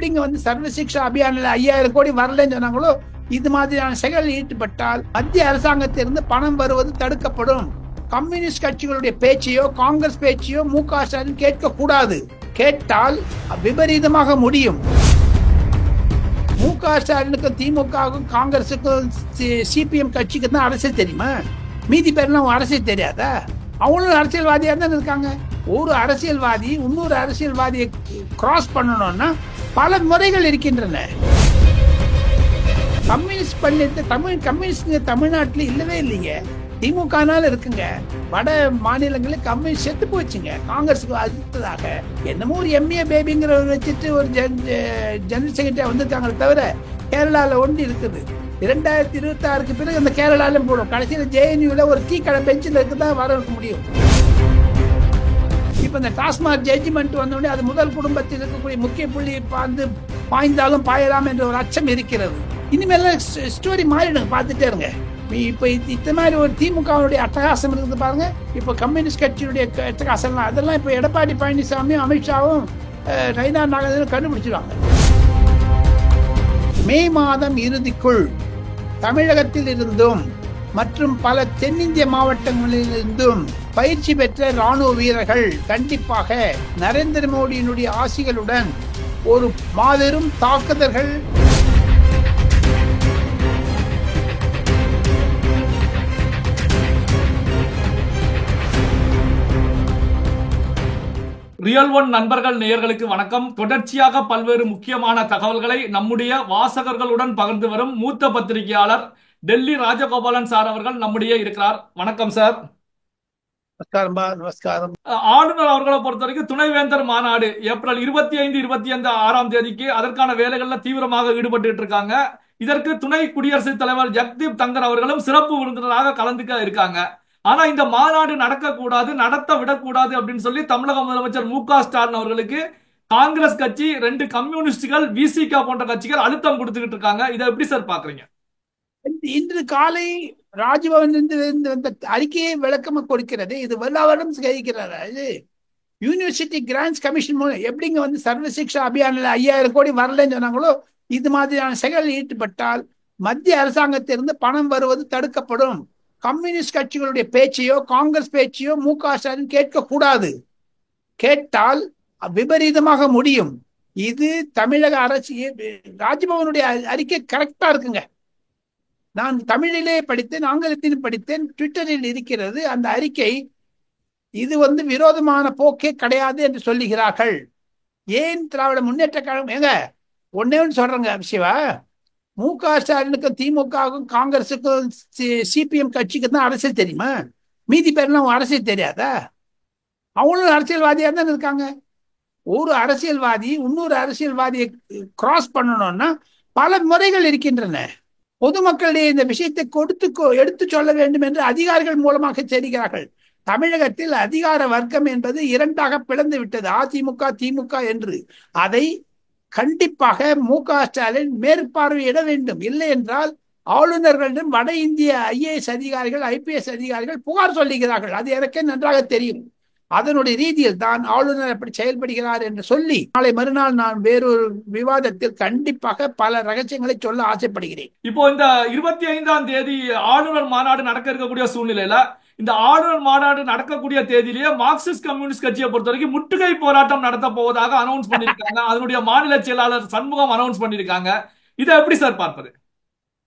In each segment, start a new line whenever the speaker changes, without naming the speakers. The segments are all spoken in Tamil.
எப்படிங்க சர்வ சிக்ஷா அபியானில் 5000 கோடி வரலன்னு சொன்னாங்களோ, இது மாதிரியான செயல்களில் ஈடுபட்டால் மத்திய அரசாங்கத்திலிருந்து பணம் வருவது தடுக்கப்படும். கம்யூனிஸ்ட் கட்சிகளுடைய பேச்சையோ காங்கிரஸ் பேச்சையோ மு.க. ஸ்டாலின் கேட்க கூடாது. கேட்டால் விபரீதமாக முடியும். மு.க. ஸ்டாலினுக்கும் திமுகவுக்கும் காங்கிரஸுக்கும் சிபிஎம் கட்சிக்கு தான் அரசியல் தெரியுமா? மீதி பேர்லாம் அரசியல் தெரியாதா? அவங்களும் அரசியல்வாதியா தான் இருக்காங்க. ஒரு அரசியல்வாதி இன்னொரு அரசியல்வாதியை கிராஸ் பண்ணணும்னா பல முறைகள் இருக்கின்றன. கம்யூனிஸ்ட் பண்ணிட்டு கம்யூனிஸ்ட் தமிழ்நாட்டில் இல்லவே இல்லைங்க. திமுகனால இருக்குங்க. வட மாநிலங்களில் கம்யூனிஸ்ட் செத்து போச்சுங்க. காங்கிரஸுக்கு அடுத்ததாக என்னமோ ஒரு எம்ஏ பேபிங்கிற வச்சுட்டு ஒரு ஜெனரல் செக்ரட்டரி வந்திருக்காங்களே தவிர கேரளாவில் ஒன்று இருக்குது. 2026 பிறகு அந்த கேரளாலும் போடும். கடைசியில் ஜேஎன்யூல ஒரு டீ கடை பெஞ்சில் இருக்குதான் வர முடியும். இப்ப இந்த டாஸ்மாக் ஜட்ஜ்மெண்ட் வந்தோடனே அது முதல் குடும்பத்தில் இருக்கக்கூடிய முக்கிய புள்ளி பாய்ந்தாலும் பாயலாம் என்ற ஒரு அச்சம் இருக்கிறது. இனிமேல ஸ்டோரி மாறிடுங்க, பார்த்துட்டே இருங்க. இப்ப இந்த மாதிரி ஒரு திமுகவுடைய அட்டகாசம் இருக்குது பாருங்க. இப்ப கம்யூனிஸ்ட் கட்சியுடைய அட்டகாசம் அதெல்லாம் இப்ப எடப்பாடி பழனிசாமியும் அமித்ஷாவும் நயினா நாகேந்திரனும் கண்டுபிடிச்சிருவாங்க. மே மாதம் இறுதிக்குள் தமிழகத்தில் இருந்தும் மற்றும் பல தென்னிந்திய மாவட்டங்களில் இருந்தும் பயிற்சி பெற்ற ராணுவ வீரர்கள் கண்டிப்பாக நரேந்திர மோடியினுடைய ஆசிகளுடன் ஒரு மாபெரும் தாக்குதல்கள்
ரியல் ஒன் நண்பர்கள் நேயர்களுக்கு வணக்கம். தொடர்ச்சியாக பல்வேறு முக்கியமான தகவல்களை நம்முடைய வாசகர்களுடன் பகிர்ந்து வரும் மூத்த பத்திரிகையாளர் டெல்லி ராஜகோபாலன் சார் அவர்கள் நம்முடைய இருக்கிறார். வணக்கம் சார்.
நமஸ்காரம்.
ஆளுநர் அவர்களை பொறுத்த வரைக்கும் துணைவேந்தர் மாநாடு ஏப்ரல் 25, 26ஆம் தேதிக்கு அதற்கான வேலைகள்ல தீவிரமாக ஈடுபட்டு இருக்காங்க. இதற்கு துணை குடியரசுத் தலைவர் ஜெகதீப் தங்கர் அவர்களும் சிறப்பு விருந்தினராக கலந்துக்க இருக்காங்க. ஆனா இந்த மாநாடு நடக்கக்கூடாது, நடத்த விடக்கூடாது அப்படின்னு சொல்லி தமிழக முதலமைச்சர் மு.க. ஸ்டாலின் அவர்களுக்கு காங்கிரஸ் கட்சி, 2 கம்யூனிஸ்டுகள், விசிக போன்ற கட்சிகள் அழுத்தம் கொடுத்துக்கிட்டு இருக்காங்க. இதை எப்படி சார் பாக்குறீங்க?
இன்று காலை ராஜ்பவன் அறிக்கையை விளக்கமா கொடுக்கிறது. இது வருடம் கேட்கிறார். இது யூனிவர்சிட்டி கிராண்ட்ஸ் கமிஷன் மூலம் எப்படிங்க சர்வ சிக்ஷா அபியானில் 5000 கோடி வரலன்னு சொன்னாங்களோ, இது மாதிரியான செயல்களில் ஈடுபட்டால் மத்திய அரசாங்கத்திலிருந்து பணம் வருவது தடுக்கப்படும். கம்யூனிஸ்ட் கட்சிகளுடைய பேச்சையோ காங்கிரஸ் பேச்சையோ மு.க. ஸ்டாலின் கேட்க கூடாது. கேட்டால் விபரீதமாக முடியும். இது தமிழக அரசு ராஜ்பவனுடைய அறிக்கை கரெக்டா இருக்குங்க. நான் தமிழிலே படித்தேன், ஆங்கிலத்திலும் படித்தேன், ட்விட்டரில் இருக்கிறது அந்த அறிக்கை. இது விரோதமான போக்கே கிடையாது என்று சொல்லுகிறார்கள். ஏன் திராவிட முன்னேற்ற கழகம் ஏங்க ஒன்னே ஒன்று சொல்றேங்க சிவா, மு.க. ஸ்டாலினுக்கும் திமுகவுக்கும் காங்கிரஸுக்கும் சிபிஎம் கட்சிக்கு தான் அரசியல் தெரியுமா? மீதி பேர்லாம் அரசியல் தெரியாதா? அவங்களும் அரசியல்வாதியா தான் இருக்காங்க. ஒரு அரசியல்வாதி இன்னொரு அரசியல்வாதியை கிராஸ் பண்ணணும்னா பல முறைகள் இருக்கின்றன. பொதுமக்களுடைய இந்த விஷயத்தை எடுத்து சொல்ல வேண்டும் என்று அதிகாரிகள் மூலமாக தெரிகிறார்கள். தமிழகத்தில் அதிகார வர்க்கம் என்பது 2ஆக பிளந்து விட்டது, அதிமுக திமுக என்று. அதை கண்டிப்பாக மு.க. ஸ்டாலின் மேற்பார்வையிட வேண்டும். இல்லை என்றால் ஆளுநர்களிடம் வட இந்திய ஐஏஎஸ் அதிகாரிகள் IPS அதிகாரிகள் புகார் சொல்லுகிறார்கள். அது எனக்கே நன்றாக தெரியும். அதனுடைய ரீதியில் தான் ஆளுநர் அப்படி செயல்படுகிறார் என்று சொல்லி நாளை மறுநாள் நான் வேறொரு விவாதத்தில் கண்டிப்பாக பல ரகசியங்களை சொல்ல ஆசைப்படுகிறேன்.
இப்போ இந்த 25ஆம் தேதி ஆளுநர் மாநாடு நடக்க இருக்கக்கூடிய சூழ்நிலையில இந்த ஆளுநர் மாநாடு நடக்கக்கூடிய தேதியிலேயே மார்க்சிஸ்ட் கம்யூனிஸ்ட் கட்சியை பொறுத்த வரைக்கும் முற்றுகை போராட்டம் நடத்த போவதாக அனௌன்ஸ் பண்ணிருக்காங்க. அதனுடைய மாநில செயலாளர் சண்முகம் அனௌன்ஸ் பண்ணிருக்காங்க. இதை எப்படி சார் பார்ப்பது?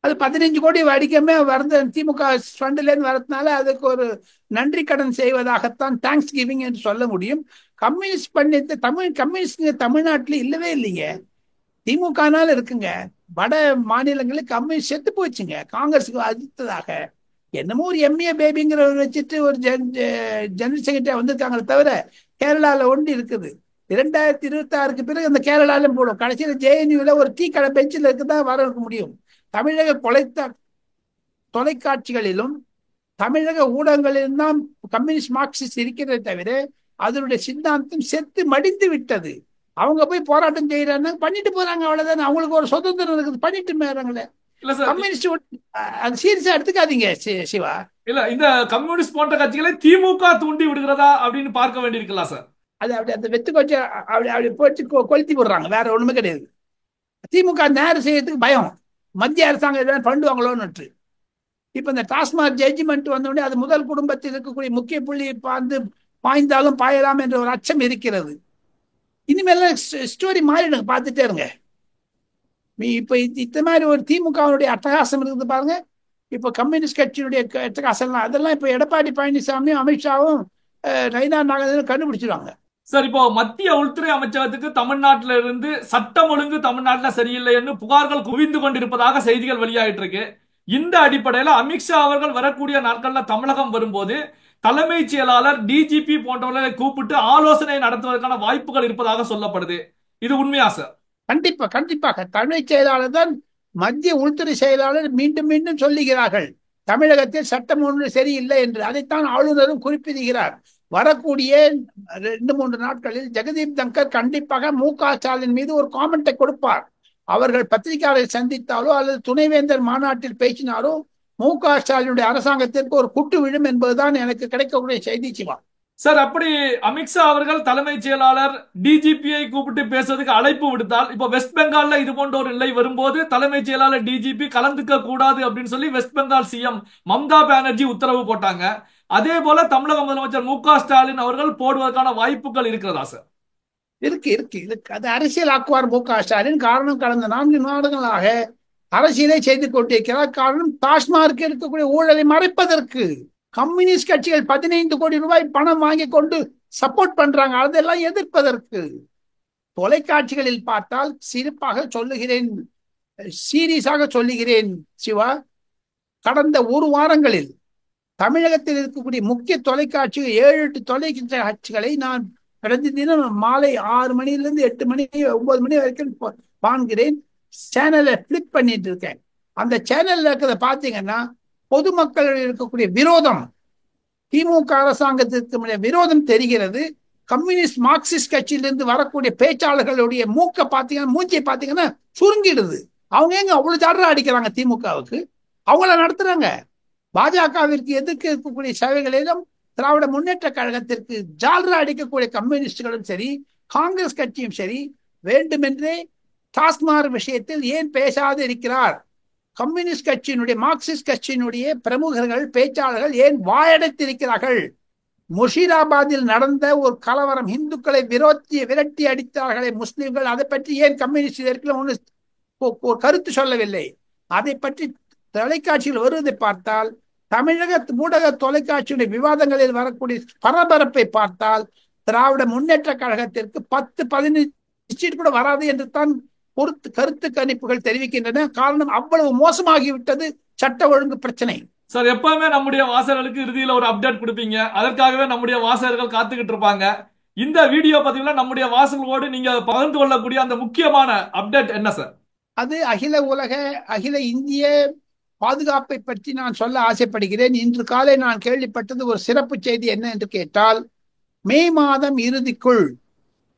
அது 15 கோடி வடிக்கமே வரது திமுக ஃபண்ட்ல இருந்து வரதுனால அதுக்கு ஒரு நன்றி கடன் செய்வதாகத்தான் தேங்க்ஸ் கிவிங் என்று சொல்ல முடியும். கம்யூனிஸ்ட் பண்ணிட்டு கம்யூனிஸ்ட் தமிழ்நாட்டில் இல்லவே இல்லைங்க. திமுகனால இருக்குங்க. வட மாநிலங்களில் கம்யூனிஸ்ட் செத்து போச்சுங்க. காங்கிரஸுக்கு அடுத்ததாக என்னமோ ஒரு எம்ஏ பேபிங்கிற வச்சுட்டு ஒரு ஜெனரல் செக்ரட்டரி வந்திருக்காங்களே தவிர கேரளாவில் ஒன்று இருக்குது. 2026 பிறகு அந்த கேரளாலும் போடும். கடைசியில் ஜேஎன்யூல ஒரு டீ கடை பெஞ்சில் இருக்குதான் வர முடியும். தமிழக தொலைக்காட்சிகளிலும் தமிழக ஊடகங்களிலும் தான் கம்யூனிஸ்ட் மார்க்சிஸ்ட் இருக்கிறதை தவிர அதனுடைய சித்தாந்தம் செத்து மடிந்து விட்டது. அவங்க போய் போராட்டம் செய்யறாங்க, பண்ணிட்டு போறாங்க, அவ்வளவுதான். அவங்களுக்கு ஒரு சுதந்திரம் இருக்குது, பண்ணிட்டு போறாங்களே. கம்யூனிஸ்ட் அது சீரியஸா எடுத்துக்காதீங்க சிவா.
இல்ல, இந்த கம்யூனிஸ்ட் போன்ற கட்சிகளை திமுக தூண்டி விடுகிறதா அப்படின்னு பார்க்க வேண்டியிருக்கலாம் சார்.
அது அப்படி அந்த வெத்து கொஞ்சம் அப்படி போட்டு கொளுத்தி போடுறாங்க, வேற ஒண்ணுமே கிடையாது. திமுக நேரம் செய்யறதுக்கு பயம், மத்திய அரசாங்கம் எதாவது பண்ணுவாங்களோன்னு. இப்ப இந்த டாஸ்மாக் ஜட்ஜ்மெண்ட் வந்தோடனே அது முதல் குடும்பத்தில் இருக்கக்கூடிய முக்கிய புள்ளி வந்து பாய்ந்தாலும் பாயலாம் என்ற ஒரு அச்சம் இருக்கிறது. இனிமேல் ஸ்டோரி மாறிடுங்க, பார்த்துட்டே இருங்க. இப்ப இந்த மாதிரி ஒரு திமுகவுடைய அட்டகாசம் இருக்குது பாருங்க. இப்ப கம்யூனிஸ்ட் கட்சியினுடைய அட்டகாசம் அதெல்லாம் இப்ப எடப்பாடி பழனிசாமியும் அமித்ஷாவும் நயினா நாகேந்திரனும் கண்டுபிடிச்சிருவாங்க.
சார், இப்போ மத்திய உள்துறை அமைச்சகத்துக்கு தமிழ்நாட்டில இருந்து சட்டம் ஒழுங்கு தமிழ்நாட்டில சரியில்லைன்னு புகார்கள் குவிந்து கொண்டிருப்பதாக செய்திகள் வெளியாயிட்டு இருக்கு. இந்த அடிப்படையில் அமித்ஷா அவர்கள் வரக்கூடிய நாட்கள்ல தமிழகம் வரும்போது தலைமைச் செயலாளர், டிஜிபி போன்றவர்களை கூப்பிட்டு ஆலோசனை நடத்துவதற்கான வாய்ப்புகள் இருப்பதாக சொல்லப்படுது. இது உண்மையா சார்?
கண்டிப்பா, கண்டிப்பாக. தலைமைச் செயலாளர் தான் மத்திய உள்துறை செயலாளர் மீண்டும் மீண்டும் சொல்லுகிறார்கள், தமிழகத்தில் சட்டம் ஒன்று சரியில்லை என்று. அதைத்தான் ஆளுநரும் குறிப்பிடுகிறார். வரக்கூடிய 2-3 நாட்களில் ஜெகதீப் தங்கர் கண்டிப்பாக மு.க.ஸ்டாலின் மீது ஒரு காமெண்டை கொடுப்பார். அவர்கள் பத்திரிகையாளரை சந்தித்தாலோ அல்லது துணைவேந்தர் மாநாட்டில் பேசினாலோ மு.க.ஸ்டாலினுடைய அரசாங்கத்திற்கு ஒரு குட்டு விழும் என்பதுதான் எனக்கு கிடைக்கக்கூடிய செய்தி. சிவா
சார், அப்படி அமித்ஷா அவர்கள் தலைமைச் செயலாளர் டிஜிபியை கூப்பிட்டு பேசுறதுக்கு அழைப்பு விடுத்தால், இப்போ வெஸ்ட் பெங்கால்ல இது போன்ற ஒரு நிலை வரும்போது தலைமைச் செயலாளர் டிஜிபி கலந்துக்க கூடாது அப்படின்னு சொல்லி வெஸ்ட் பெங்கால் சிஎம் மம்தா பானர்ஜி உத்தரவு போட்டாங்க. அதே போல தமிழக முதலமைச்சர் மு.க.ஸ்டாலின் அவர்கள் போடுவதற்கான வாய்ப்புகள் இருக்கிறதா சார்?
இருக்கு, இருக்கு, இருக்கு. அது அரசியல் ஆக்குவார் மு.க.ஸ்டாலின். காரணம், கடந்த 4 நாடுகளாக அரசியலை செய்து கொண்டிருக்கிறார். காரணம், டாஸ்மார்க் இருக்கக்கூடிய ஊழலை மறைப்பதற்கு. கம்யூனிஸ்ட் கட்சிகள் 15 கோடி ரூபாய் பணம் வாங்கி கொண்டு சப்போர்ட் பண்றாங்க, அதெல்லாம் எதிர்ப்பதற்கு. தொலைக்காட்சிகளில் பார்த்தால் சிறப்பாக சொல்லுகிறேன், சீரியஸாக சொல்லுகிறேன் சிவா, கடந்த 1 வாரங்களில் தமிழகத்தில் இருக்கக்கூடிய முக்கிய தொலைக்காட்சிகள் 7-8 தொலைக்காட்சிகளை நான் கடந்த தினம் மாலை 6 மணிலிருந்து 8 மணி 9 மணி வரைக்கும் காண்கிறேன். சேனலை பிளிக் பண்ணிட்டு இருக்கேன். அந்த சேனல்ல இருக்கிறத பாத்தீங்கன்னா பொதுமக்கள் இருக்கக்கூடிய விரோதம், திமுக அரசாங்கத்திற்கு விரோதம் தெரிகிறது. கம்யூனிஸ்ட் மார்க்சிஸ்ட் கட்சியிலிருந்து வரக்கூடிய பேச்சாளர்களுடைய மூஞ்சியை பாத்தீங்கன்னா சுருங்கிடுது. அவங்க எங்க அவ்வளவு ஜாடரா அடிக்கிறாங்க திமுகவுக்கு, அவங்கள நடத்துறாங்க. பாஜகவிற்கு எதிர்க்க இருக்கக்கூடிய சேவைகளிலும் திராவிட முன்னேற்ற கழகத்திற்கு ஜால்ரா அடிக்கக்கூடிய கம்யூனிஸ்டுகளும் சரி, காங்கிரஸ் கட்சியும் சரி, வேண்டுமென்றே டாஸ்மாக் விஷயத்தில் ஏன் பேசாது இருக்கிறார்? கம்யூனிஸ்ட் கட்சியினுடைய, மார்க்சிஸ்ட் கட்சியினுடைய பிரமுகர்கள், பேச்சாளர்கள் ஏன் வாயடைத்திருக்கிறார்கள்? முஷிராபாத்தில் நடந்த ஒரு கலவரம், இந்துக்களை விரட்டி அடித்தார்களே முஸ்லிம்கள், அதை பற்றி ஏன் கம்யூனிஸ்ட் ஒரு கருத்து சொல்லவில்லை? அதை பற்றி தொலைக்காட்சியில் வருவதை பார்த்தால், தமிழக ஊடக தொலைக்காட்சியுடைய விவாதங்களில் வரக்கூடிய பரபரப்பை பார்த்தால், திராவிட முன்னேற்ற கழகத்திற்கு 10-15 சீட் கூட வராது என்று தான் கருத்து கணிப்புகள் தெரிவிக்கின்றன. காரணம், அவ்வளவு மோசமாகிவிட்டது சட்ட ஒழுங்கு பிரச்சனை.
சார், எப்பவுமே நம்முடைய வாசகர்களுக்கு இறுதியில் ஒரு அப்டேட் கொடுப்பீங்க, அதற்காகவே நம்முடைய வாசகர்கள் காத்துக்கிட்டு இருப்பாங்க. இந்த வீடியோ பதிவுல நம்முடைய வாசகர்களோடு நீங்க பகிர்ந்து கொள்ளக்கூடிய அந்த முக்கியமான அப்டேட் என்ன சார்?
அது அகில இந்திய பாதுகாப்பை பற்றி நான் சொல்ல ஆசைப்படுகிறேன். இன்று காலை நான் கேள்விப்பட்டது ஒரு சிறப்பு செய்தி. என்ன என்று கேட்டால், மே மாதம் இறுதிக்குள்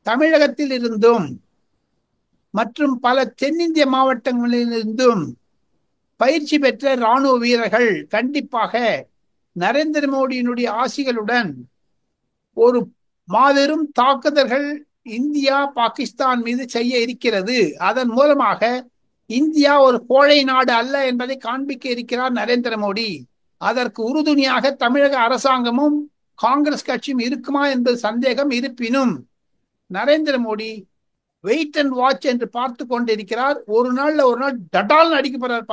தமிழகத்தில் இருந்தும் மற்றும் பல தென்னிந்திய மாவட்டங்களிலிருந்தும் பயிற்சி பெற்ற இராணுவ வீரர்கள் கண்டிப்பாக நரேந்திர மோடியினுடைய ஆசிகளுடன் ஒரு மாபெரும் தாக்குதல்கள் இந்தியா பாகிஸ்தான் மீது செய்ய இருக்கிறது. அதன் மூலமாக இந்தியா ஒரு கோழை நாடு அல்ல என்பதை காண்பிக்க இருக்கிறார் நரேந்திர மோடி. அதற்கு உறுதுணையாக தமிழக அரசாங்கமும் காங்கிரஸ் கட்சியும் இருக்குமா என்பது சந்தேகம். இருப்பினும் Narendra Modi wait and watch என்று பார்த்து கொண்டிருக்கிறார். ஒரு நாள் டடால் அடிக்க போறார்,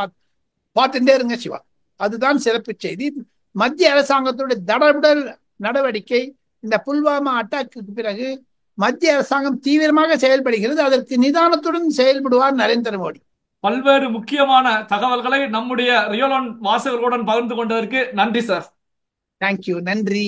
பார்த்துட்டே இருங்க சிவா. அதுதான் சிறப்பு செய்தி. மத்திய அரசாங்கத்துடைய தடபுடல் நடவடிக்கை, இந்த புல்வாமா அட்டாக்கு பிறகு மத்திய அரசாங்கம் தீவிரமாக செயல்படுகிறது. அதற்கு நிதானத்துடன் செயல்படுவார் நரேந்திர மோடி.
பல்வேறு முக்கியமான தகவல்களை நம்முடைய ரியல் ஒன் வாசகர்களுடன் பகிர்ந்து கொண்டதற்கு நன்றி சார்.
தேங்க்யூ, நன்றி.